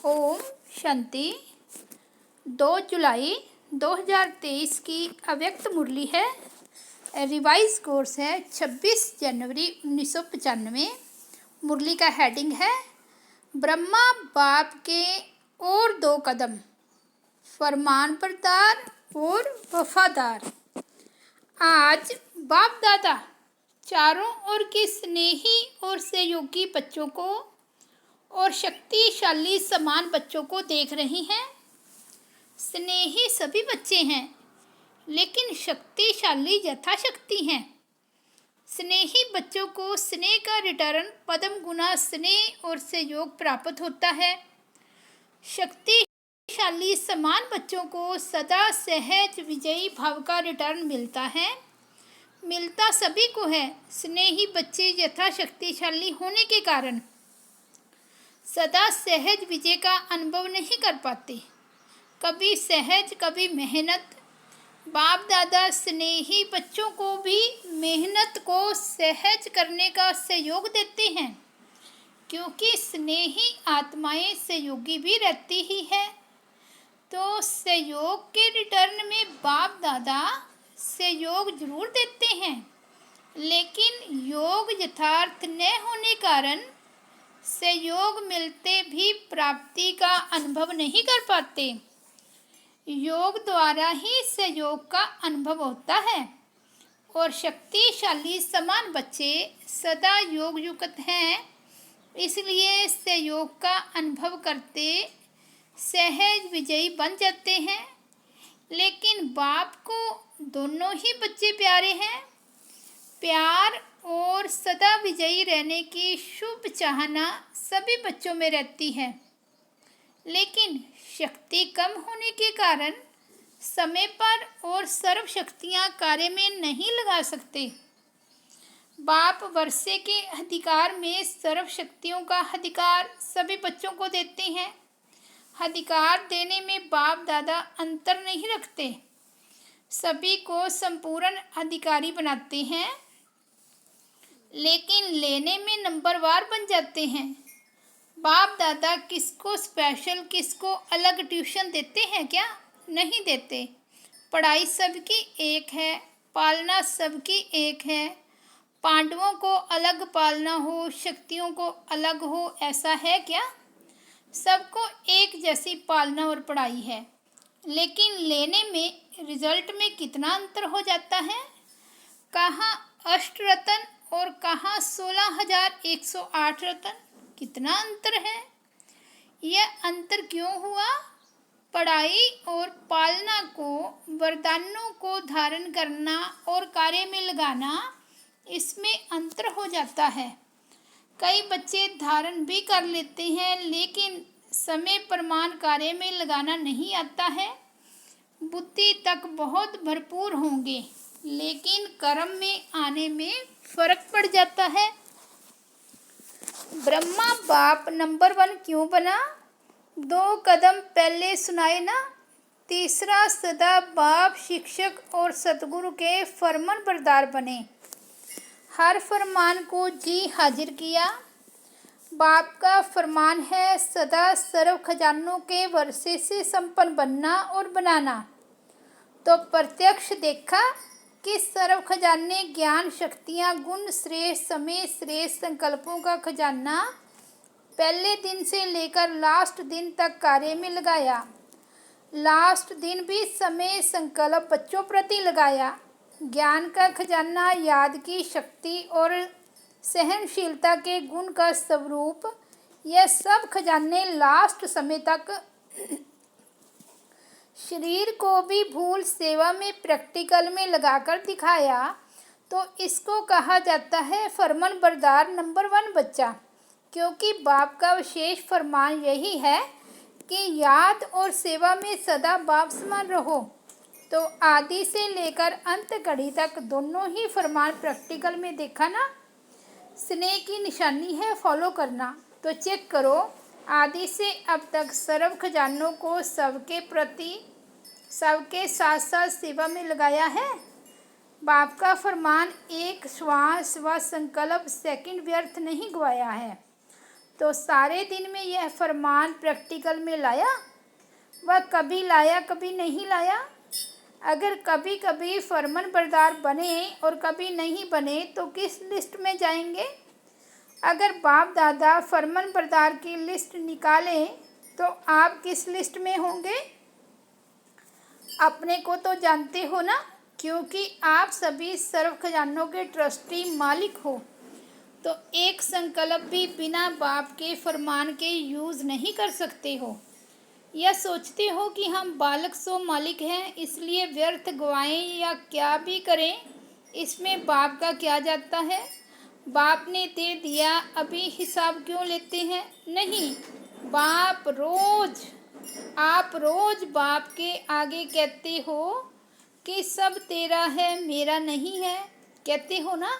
ओम शांति। 2 जुलाई 2023 की अव्यक्त मुरली है। रिवाइज कोर्स है 26 जनवरी 1995। मुरली का हेडिंग है ब्रह्मा बाप के और 2 कदम, फरमान बरदार और वफादार। आज बाप दादा चारों ओर के स्नेही और सहयोगी बच्चों को और शक्तिशाली समान बच्चों को देख रही हैं। स्नेही सभी बच्चे हैं, लेकिन शक्तिशाली यथाशक्ति हैं। स्नेही बच्चों को स्नेह का रिटर्न पद्म गुना स्नेह और सहयोग प्राप्त होता है। शक्तिशाली समान बच्चों को सदा सहज विजयी भाव का रिटर्न मिलता है। मिलता सभी को है। स्नेही बच्चे यथाशक्तिशाली होने के कारण सदा सहज विजय का अनुभव नहीं कर पाते। कभी सहज, कभी मेहनत। बाप दादा स्नेही बच्चों को भी मेहनत को सहज करने का सहयोग देते हैं, क्योंकि स्नेही आत्माएं सहयोगी भी रहती ही है। तो सहयोग के रिटर्न में बाप दादा सहयोग जरूर देते हैं, लेकिन योग यथार्थ न होने कारण सहयोग मिलते भी प्राप्ति का अनुभव नहीं कर पाते। योग द्वारा ही सहयोग का अनुभव होता है और शक्तिशाली समान बच्चे सदा योग युक्त हैं, इसलिए सहयोग का अनुभव करते सहज विजयी बन जाते हैं। लेकिन बाप को दोनों ही बच्चे प्यारे हैं। प्यार और सदा विजयी रहने की शुभ चाहना सभी बच्चों में रहती है, लेकिन शक्ति कम होने के कारण समय पर और सर्व शक्तियाँ कार्य में नहीं लगा सकते। बाप वर्षे के अधिकार में सर्व शक्तियों का अधिकार सभी बच्चों को देते हैं। अधिकार देने में बाप दादा अंतर नहीं रखते, सभी को संपूर्ण अधिकारी बनाते हैं, लेकिन लेने में नंबरवार बन जाते हैं। बाप दादा किसको स्पेशल, किसको अलग ट्यूशन देते हैं क्या? नहीं देते। पढ़ाई सबकी एक है, पालना सबकी एक है। पांडवों को अलग पालना हो, शक्तियों को अलग हो, ऐसा है क्या? सबको एक जैसी पालना और पढ़ाई है, लेकिन लेने में रिजल्ट में कितना अंतर हो जाता है। कहाँ अष्टरत्न और कहाँ 16,108 रत्न, कितना अंतर है। यह अंतर क्यों हुआ? पढ़ाई और पालना को, वरदानों को धारण करना और कार्य में लगाना, इसमें अंतर हो जाता है। कई बच्चे धारण भी कर लेते हैं, लेकिन समय प्रमाण कार्य में लगाना नहीं आता है। बुद्धि तक बहुत भरपूर होंगे, लेकिन कर्म में आने में फर्क पड़ जाता है। ब्रह्मा बाप नंबर 1 क्यों बना? 2 कदम पहले सुनाए ना। तीसरा सदा बाप, शिक्षक और सतगुरु के फरमान बरदार बने। हर फरमान को जी हाजिर किया। बाप का फरमान है सदा सर्व खजानों के वर्षे से संपन्न बनना और बनाना। तो प्रत्यक्ष देखा कि सर्व खजाने, ज्ञान, शक्तियाँ, गुण श्रेष्ठ, समय श्रेष्ठ, संकल्पों का खजाना पहले दिन से लेकर लास्ट दिन तक कार्य में लगाया। लास्ट दिन भी समय संकल्प बच्चों प्रति लगाया। ज्ञान का खजाना, याद की शक्ति और सहनशीलता के गुण का स्वरूप, यह सब खजाने लास्ट समय तक शरीर को भी भूल सेवा में प्रैक्टिकल में लगाकर दिखाया। तो इसको कहा जाता है फरमान बरदार नंबर 1 बच्चा, क्योंकि बाप का विशेष फरमान यही है कि याद और सेवा में सदा बाप समान रहो। तो आदि से लेकर अंत घड़ी तक दोनों ही फरमान प्रैक्टिकल में देखा ना। स्नेह की निशानी है फॉलो करना। तो चेक करो, आदि से अब तक सर्व खजानों को सबके प्रति, सबके साथ साथ सेवा में लगाया है। बाप का फरमान एक श्वास व संकल्प सेकंड व्यर्थ नहीं गवाया है। तो सारे दिन में यह फरमान प्रैक्टिकल में लाया? वह कभी लाया कभी नहीं लाया? अगर कभी कभी फरमान बरदार बने और कभी नहीं बने तो किस लिस्ट में जाएंगे? अगर बाप दादा फरमान बरदार की लिस्ट निकालें तो आप किस लिस्ट में होंगे? अपने को तो जानते हो ना, क्योंकि आप सभी सर्व खजानों के ट्रस्टी मालिक हो। तो एक संकल्प भी बिना बाप के फरमान के यूज़ नहीं कर सकते हो। या सोचते हो कि हम बालक सो मालिक हैं, इसलिए व्यर्थ गवाएं या क्या भी करें, इसमें बाप का क्या जाता है? बाप ने दे दिया, अभी हिसाब क्यों लेते हैं? नहीं, आप रोज बाप के आगे कहते हो कि सब तेरा है, मेरा नहीं है। कहते हो ना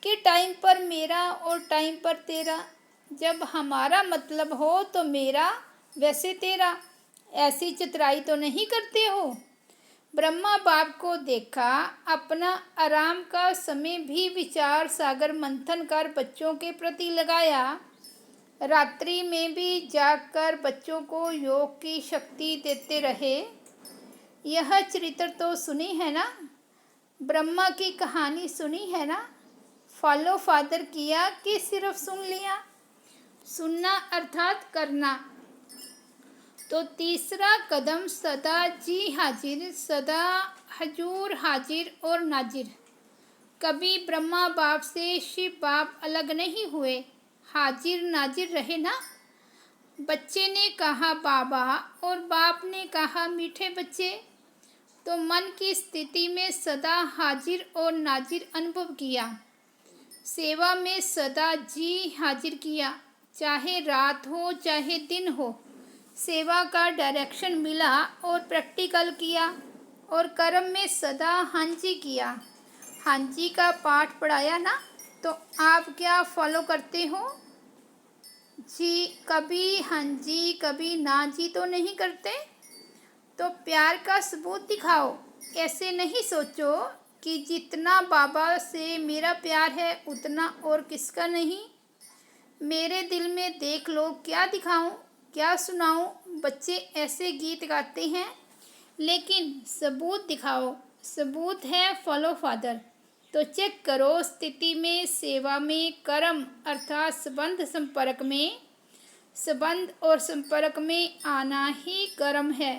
कि टाइम पर मेरा और टाइम पर तेरा। जब हमारा मतलब हो तो मेरा, वैसे तेरा। ऐसी चतुराई तो नहीं करते हो। ब्रह्मा बाप को देखा, अपना आराम का समय भी विचार सागर मंथन कर बच्चों के प्रति लगाया। रात्रि में भी जागकर बच्चों को योग की शक्ति देते रहे। यह चरित्र तो सुनी है ना, ब्रह्मा की कहानी सुनी है ना। फॉलो फादर किया कि सिर्फ सुन लिया? सुनना अर्थात करना। तो तीसरा कदम सदा जी हाजिर, सदा हजूर हाजिर और नाजिर। कभी ब्रह्मा बाप से शिव बाप अलग नहीं हुए, हाजिर नाजिर रहे ना। बच्चे ने कहा बाबा और बाप ने कहा मीठे बच्चे। तो मन की स्थिति में सदा हाजिर और नाजिर अनुभव किया। सेवा में सदा जी हाजिर किया, चाहे रात हो चाहे दिन हो। सेवा का डायरेक्शन मिला और प्रैक्टिकल किया। और कर्म में सदा हाँ जी किया। हाँ जी का पाठ पढ़ाया ना, तो आप क्या फॉलो करते हो? जी, कभी हाँ जी कभी ना जी तो नहीं करते। तो प्यार का सबूत दिखाओ। ऐसे नहीं सोचो कि जितना बाबा से मेरा प्यार है उतना और किसका नहीं। मेरे दिल में देख लो, क्या दिखाऊं, क्या सुनाऊं। बच्चे ऐसे गीत गाते हैं, लेकिन सबूत दिखाओ। सबूत है फॉलो फादर। तो चेक करो स्थिति में, सेवा में, कर्म अर्थात संबंध और संपर्क में आना ही कर्म है।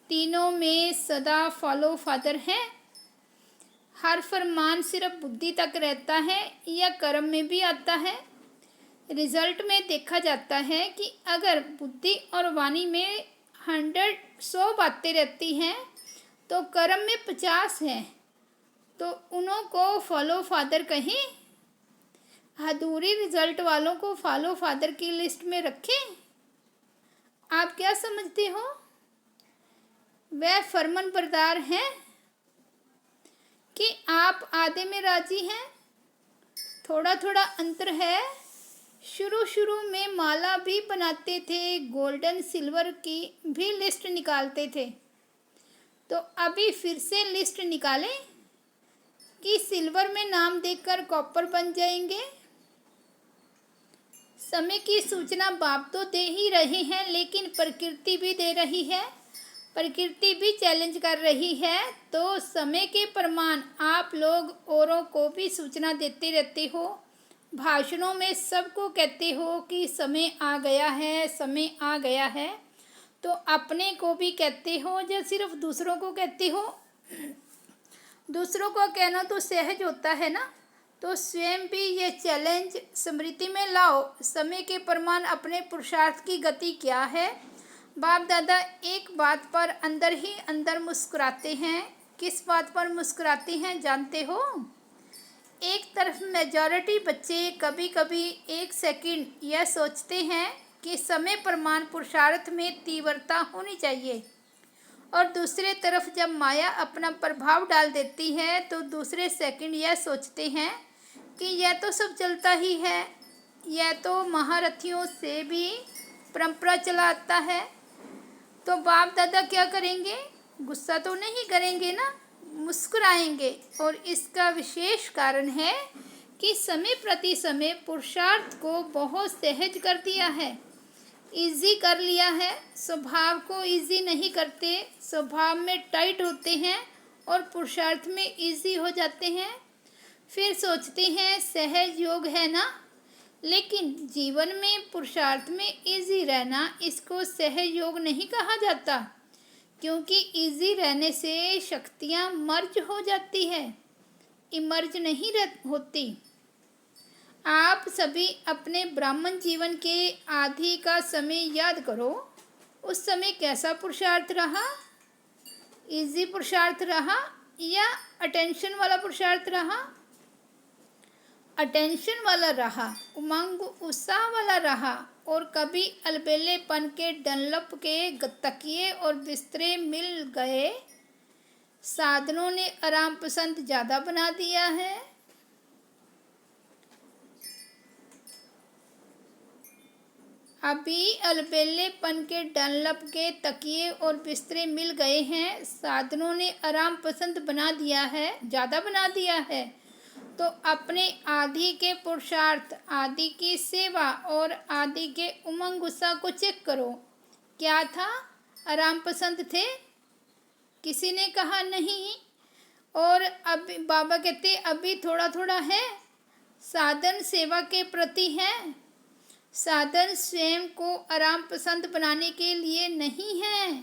तीनों में सदा फॉलो फादर है। हर फरमान सिर्फ बुद्धि तक रहता है या कर्म में भी आता है? रिजल्ट में देखा जाता है कि अगर बुद्धि और वाणी में 100 बातें रहती हैं तो कर्म में 50 हैं। तो उन्हों को फॉलो फादर कहें? अधूरी रिजल्ट वालों को फॉलो फादर की लिस्ट में रखें? आप क्या समझते हो? वह फरमान बरदार हैं कि आप आधे में राजी हैं? थोड़ा थोड़ा अंतर है। शुरू में माला भी बनाते थे, गोल्डन सिल्वर की भी लिस्ट निकालते थे। तो अभी फिर से लिस्ट निकालें कि सिल्वर में नाम देखकर कॉपर बन जाएंगे? समय की सूचना बाप तो दे ही रहे हैं, लेकिन प्रकृति भी दे रही है। प्रकृति भी चैलेंज कर रही है। तो समय के प्रमाण आप लोग औरों को भी सूचना देते रहते हो। भाषणों में सबको कहते हो कि समय आ गया है, समय आ गया है। तो अपने को भी कहते हो या सिर्फ दूसरों को कहते हो? दूसरों को कहना तो सहज होता है ना। तो स्वयं भी ये चैलेंज स्मृति में लाओ। समय के प्रमाण अपने पुरुषार्थ की गति क्या है? बाप दादा एक बात पर अंदर ही अंदर मुस्कुराते हैं। किस बात पर मुस्कुराते हैं जानते हो? एक तरफ मेजॉरिटी बच्चे कभी कभी 1 सेकंड यह सोचते हैं कि समय प्रमाण पुरुषार्थ में तीव्रता होनी चाहिए, और दूसरे तरफ जब माया अपना प्रभाव डाल देती है तो दूसरे सेकंड यह सोचते हैं कि यह तो सब चलता ही है, यह तो महारथियों से भी परंपरा चला आता है। तो बाप दादा क्या करेंगे? गुस्सा तो नहीं करेंगे ना, मुस्कुराएंगे। और इसका विशेष कारण है कि समय प्रति समय पुरुषार्थ को बहुत सहज कर दिया है, इजी कर लिया है। स्वभाव को इजी नहीं करते, स्वभाव में टाइट होते हैं और पुरुषार्थ में इजी हो जाते हैं। फिर सोचते हैं सहज योग है ना, लेकिन जीवन में पुरुषार्थ में इजी रहना, इसको सहज योग नहीं कहा जाता, क्योंकि इजी रहने से शक्तियाँ मर्ज हो जाती है, इमर्ज नहीं होती। आप सभी अपने ब्राह्मण जीवन के आदि का समय याद करो। उस समय कैसा पुरुषार्थ रहा? इजी पुरुषार्थ रहा या अटेंशन वाला पुरुषार्थ रहा? अटेंशन वाला रहा, उमंग उत्साह वाला रहा, और कभी अलबेलेपन के डनलप के तकिए और बिस्तरे मिल गए। साधनों ने आराम पसंद ज़्यादा बना दिया है। अभी अलबेलेपन के डनलप के तकिए और बिस्तरे मिल गए हैं। साधनों ने आराम पसंद बना दिया है, ज़्यादा बना दिया है। तो अपने आदि के पुरुषार्थ, आदि की सेवा और आदि के उमंग उत्साह को चेक करो। क्या था? आराम पसंद थे? किसी ने कहा नहीं। और अभी बाबा कहते अभी थोड़ा थोड़ा है। साधन सेवा के प्रति है, साधन स्वयं को आराम पसंद बनाने के लिए नहीं है।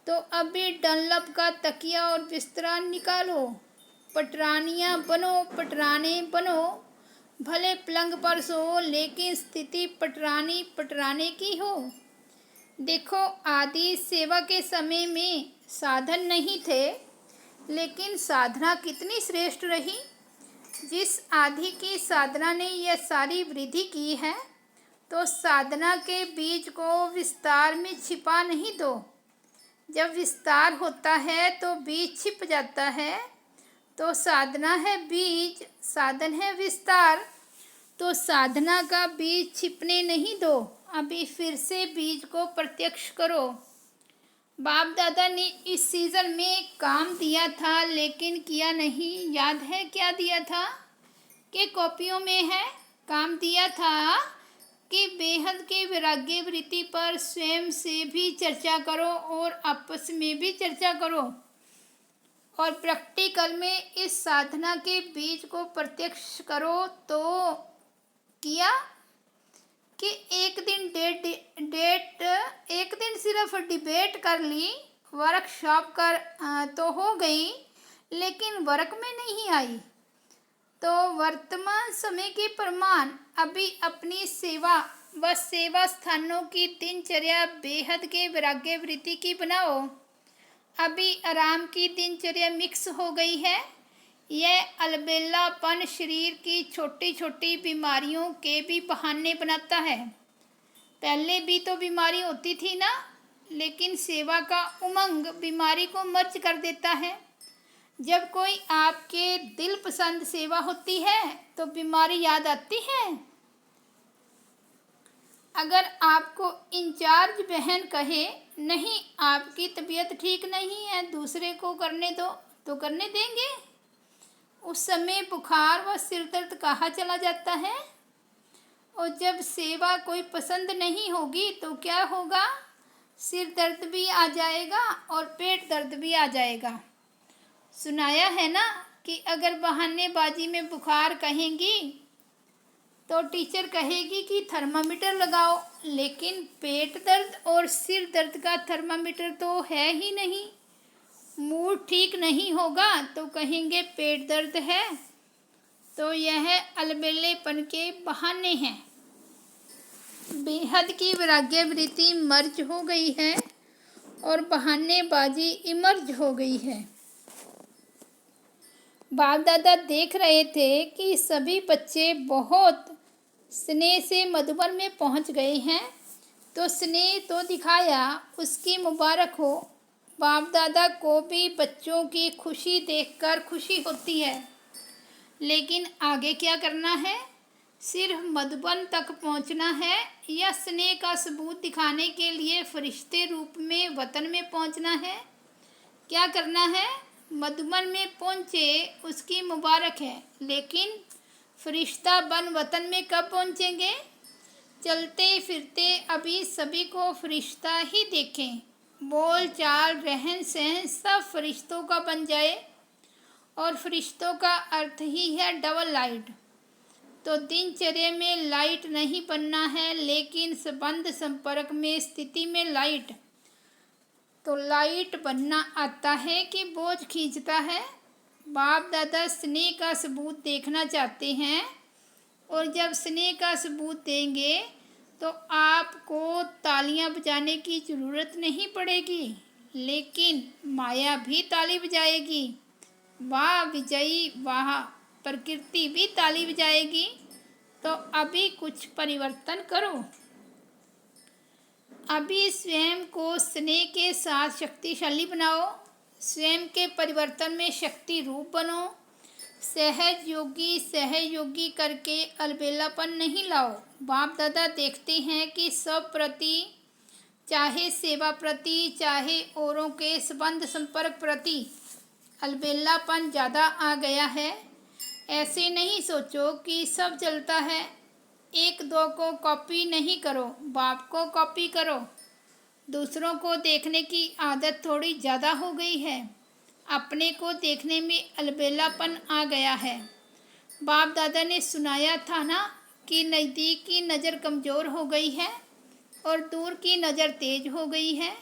तो अभी डनलप का तकिया और बिस्तरा निकालो, पटरानियाँ बनो, पटराने बनो। भले पलंग पर सो, लेकिन स्थिति पटरानी पटराने की हो। देखो, आदि सेवा के समय में साधन नहीं थे, लेकिन साधना कितनी श्रेष्ठ रही। जिस आदि की साधना ने यह सारी वृद्धि की है, तो साधना के बीज को विस्तार में छिपा नहीं दो। जब विस्तार होता है तो बीज छिप जाता है। तो साधना है बीज, साधन है विस्तार। तो साधना का बीज छिपने नहीं दो, अभी फिर से बीज को प्रत्यक्ष करो। बाप दादा ने इस सीजन में काम दिया था, लेकिन किया नहीं। याद है क्या दिया था? कि कॉपियों में है। काम दिया था कि बेहद के वैराग्य वृत्ति पर स्वयं से भी चर्चा करो और आपस में भी चर्चा करो, और प्रैक्टिकल में इस साधना के बीज को प्रत्यक्ष करो। तो किया कि एक दिन सिर्फ डिबेट कर ली, वर्कशॉप कर तो हो गई, लेकिन वर्क में नहीं आई। तो वर्तमान समय के प्रमाण अभी अपनी सेवा व सेवा स्थानों की दिनचर्या बेहद के वैराग्य वृत्ति की बनाओ। अभी आराम की दिनचर्या मिक्स हो गई है। यह अलबेलापन शरीर की छोटी छोटी बीमारियों के भी बहाने बनाता है। पहले भी तो बीमारी होती थी ना, लेकिन सेवा का उमंग बीमारी को मर्ज कर देता है। जब कोई आपके दिल पसंद सेवा होती है तो बीमारी याद आती है। अगर आपको इंचार्ज बहन कहे नहीं, आपकी तबीयत ठीक नहीं है, दूसरे को करने दो, तो करने देंगे? उस समय बुखार व सिर दर्द कहाँ चला जाता है। और जब सेवा कोई पसंद नहीं होगी तो क्या होगा? सिर दर्द भी आ जाएगा और पेट दर्द भी आ जाएगा। सुनाया है ना कि अगर बहानेबाजी में बुखार कहेंगी तो टीचर कहेगी कि थर्मामीटर लगाओ, लेकिन पेट दर्द और सिर दर्द का थर्मामीटर तो है ही नहीं। मूड ठीक नहीं होगा तो कहेंगे पेट दर्द है। तो यह अलबेलेपन के बहाने हैं। बेहद की वैराग्य वृत्ति मर्ज हो गई है और बहानेबाजी इमर्ज हो गई है। बाप दादा देख रहे थे कि सभी बच्चे बहुत स्नेह से मधुबन में पहुंच गए हैं, तो स्नेह तो दिखाया, उसकी मुबारक हो। बाप दादा को भी बच्चों की खुशी देखकर खुशी होती है, लेकिन आगे क्या करना है? सिर्फ मधुबन तक पहुंचना है या स्नेह का सबूत दिखाने के लिए फरिश्ते रूप में वतन में पहुंचना है? क्या करना है? मधुबन में पहुंचे उसकी मुबारक है, लेकिन फरिश्ता बन वतन में कब पहुँचेंगे? चलते फिरते अभी सभी को फरिश्ता ही देखें, बोल चाल रहन सहन सब फरिश्तों का बन जाए। और फरिश्तों का अर्थ ही है डबल लाइट। तो दिनचर्या में लाइट नहीं बनना है, लेकिन संबंध संपर्क में स्थिति में लाइट। तो लाइट बनना आता है कि बोझ खींचता है? बाप दादा स्नेह का सबूत देखना चाहते हैं, और जब स्नेह का सबूत देंगे तो आपको तालियां बजाने की ज़रूरत नहीं पड़ेगी, लेकिन माया भी ताली बजाएगी। वाह विजयी वाह, प्रकृति भी ताली बजाएगी। तो अभी कुछ परिवर्तन करो। अभी स्वयं को स्नेह के साथ शक्तिशाली बनाओ। स्वयं के परिवर्तन में शक्ति रूप बनो। सहयोगी करके अलबेलापन नहीं लाओ। बाप दादा देखते हैं कि सब प्रति, चाहे सेवा प्रति, चाहे औरों के संबंध संपर्क प्रति अलबेलापन ज़्यादा आ गया है। ऐसे नहीं सोचो कि सब चलता है। एक दो को कॉपी नहीं करो, बाप को कॉपी करो। दूसरों को देखने की आदत थोड़ी ज़्यादा हो गई है। अपने को देखने में अलबेलापन आ गया है। बाप दादा ने सुनाया था ना कि नज़दीक की नज़र कमज़ोर हो गई है और दूर की नज़र तेज हो गई है।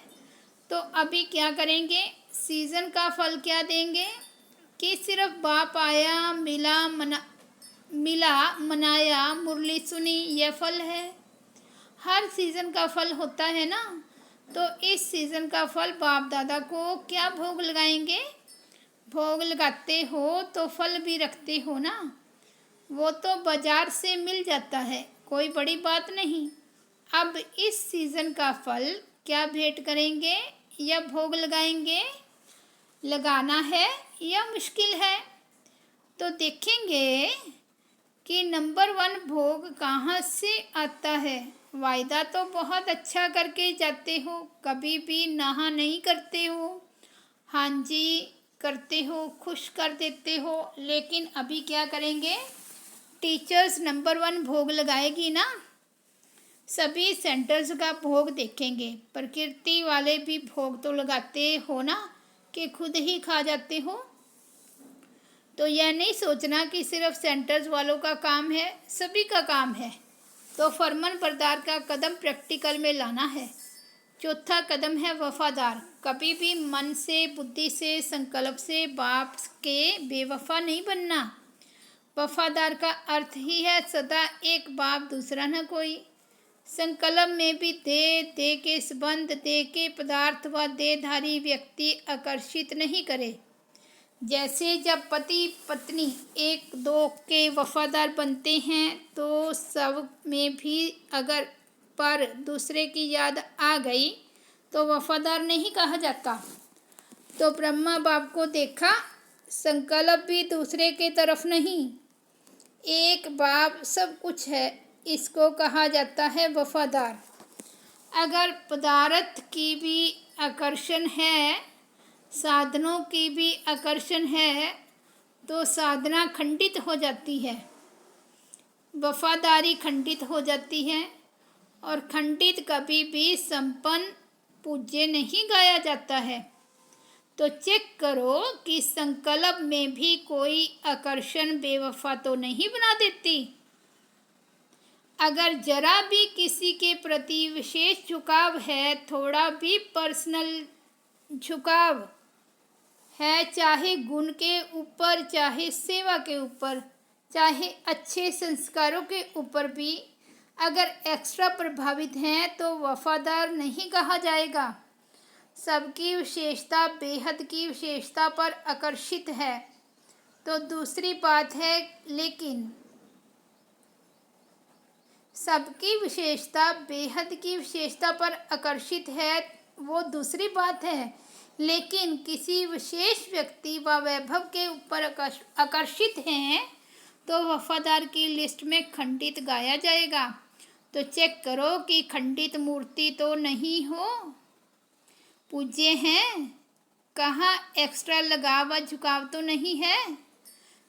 तो अभी क्या करेंगे? सीज़न का फल क्या देंगे कि सिर्फ बाप आया, मिला मनाया, मुरली सुनी, यह फल है। हर सीज़न का फल होता है ना। तो इस सीज़न का फल बाप दादा को क्या भोग लगाएंगे? भोग लगाते हो तो फल भी रखते हो ना, वो तो बाजार से मिल जाता है, कोई बड़ी बात नहीं। अब इस सीज़न का फल क्या भेंट करेंगे या भोग लगाएंगे? लगाना है या मुश्किल है? तो देखेंगे कि नंबर 1 भोग कहाँ से आता है। वायदा तो बहुत अच्छा करके जाते हो, कभी भी नहा नहीं करते हो, हाँ जी करते हो, खुश कर देते हो। लेकिन अभी क्या करेंगे? टीचर्स नंबर 1 भोग लगाएगी ना। सभी सेंटर्स का भोग देखेंगे। प्रकृति वाले भी भोग तो लगाते हो ना कि खुद ही खा जाते हो। तो यह नहीं सोचना कि सिर्फ सेंटर्स वालों का काम है, सभी का काम है। तो फरमान बरदार का कदम प्रैक्टिकल में लाना है। चौथा कदम है वफादार। कभी भी मन से, बुद्धि से, संकल्प से बाप के बेवफा नहीं बनना। वफादार का अर्थ ही है सदा एक बाप दूसरा न कोई। संकल्प में भी दे के संबंध, दे के पदार्थ व देहधारी व्यक्ति आकर्षित नहीं करे। जैसे जब पति पत्नी एक दो के वफादार बनते हैं तो सब में भी अगर पर दूसरे की याद आ गई तो वफादार नहीं कहा जाता। तो ब्रह्मा बाप को देखा, संकल्प भी दूसरे के तरफ नहीं, एक बाप सब कुछ है, इसको कहा जाता है वफादार। अगर पदार्थ की भी आकर्षण है, साधनों की भी आकर्षण है, तो साधना खंडित हो जाती है, वफादारी खंडित हो जाती है। और खंडित कभी भी संपन्न पूज्य नहीं गाया जाता है। तो चेक करो कि संकल्प में भी कोई आकर्षण बेवफा तो नहीं बना देती। अगर जरा भी किसी के प्रति विशेष झुकाव है, थोड़ा भी पर्सनल झुकाव है, चाहे गुण के ऊपर, चाहे सेवा के ऊपर, चाहे अच्छे संस्कारों के ऊपर भी अगर एक्स्ट्रा प्रभावित हैं तो वफादार नहीं कहा जाएगा। सबकी विशेषता बेहद की विशेषता पर आकर्षित है। तो दूसरी बात है, लेकिन सबकी विशेषता बेहद की विशेषता पर आकर्षित है, वो दूसरी बात है। लेकिन किसी विशेष व्यक्ति व वैभव के ऊपर आकर्षित हैं तो वफादार की लिस्ट में खंडित गाया जाएगा। तो चेक करो कि खंडित मूर्ति तो नहीं हो, पूज्य हैं, कहाँ एक्स्ट्रा लगाव व झुकाव तो नहीं है।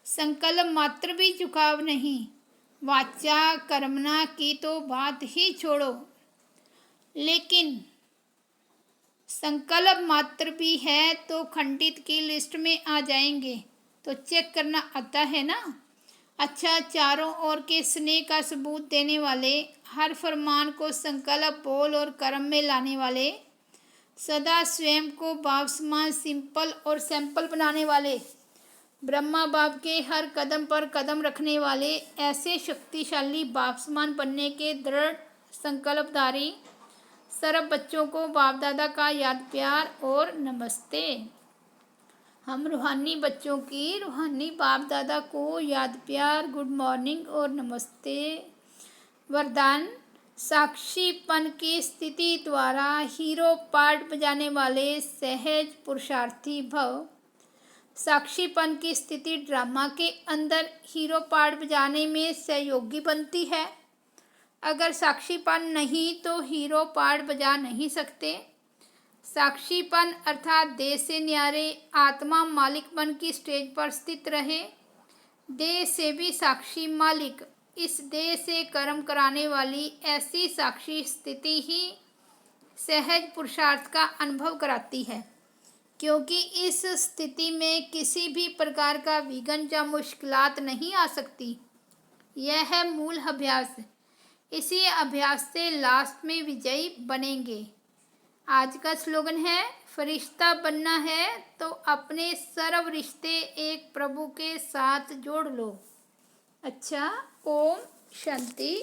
संकल्प मात्र भी झुकाव नहीं। वाचा कर्मणा की तो बात ही छोड़ो, लेकिन संकल्प मात्र भी है तो खंडित की लिस्ट में आ जाएंगे। तो चेक करना आता है ना। अच्छा, चारों ओर के स्नेह का सबूत देने वाले, हर फरमान को संकल्प, बोल और कर्म में लाने वाले, सदा स्वयं को बाप समान सिंपल और सैंपल बनाने वाले, ब्रह्मा बाप के हर कदम पर कदम रखने वाले, ऐसे शक्तिशाली बाप समान बनने के दृढ़ संकल्पधारी सर्व बच्चों को बाप दादा का याद प्यार और नमस्ते। हम रूहानी बच्चों की रूहानी बाप दादा को याद प्यार, गुड मॉर्निंग और नमस्ते। वरदान, साक्षीपन की स्थिति द्वारा हीरो पार्ट बजाने वाले सहज पुरुषार्थी भव। साक्षीपन की स्थिति ड्रामा के अंदर हीरो पार्ट बजाने में सहयोगी बनती है। अगर साक्षीपन नहीं तो हीरो पार्ट बजा नहीं सकते। साक्षीपन अर्थात देह से न्यारे आत्मा मालिकपन की स्टेज पर स्थित रहे। देह से भी साक्षी मालिक, इस देह से कर्म कराने वाली ऐसी साक्षी स्थिति ही सहज पुरुषार्थ का अनुभव कराती है, क्योंकि इस स्थिति में किसी भी प्रकार का विघ्न या मुश्किलात नहीं आ सकती। यह है मूल अभ्यास। इसी अभ्यास से लास्ट में विजयी बनेंगे। आज का स्लोगन है, फरिश्ता बनना है तो अपने सर्व रिश्ते एक प्रभु के साथ जोड़ लो। अच्छा, ओम शांति।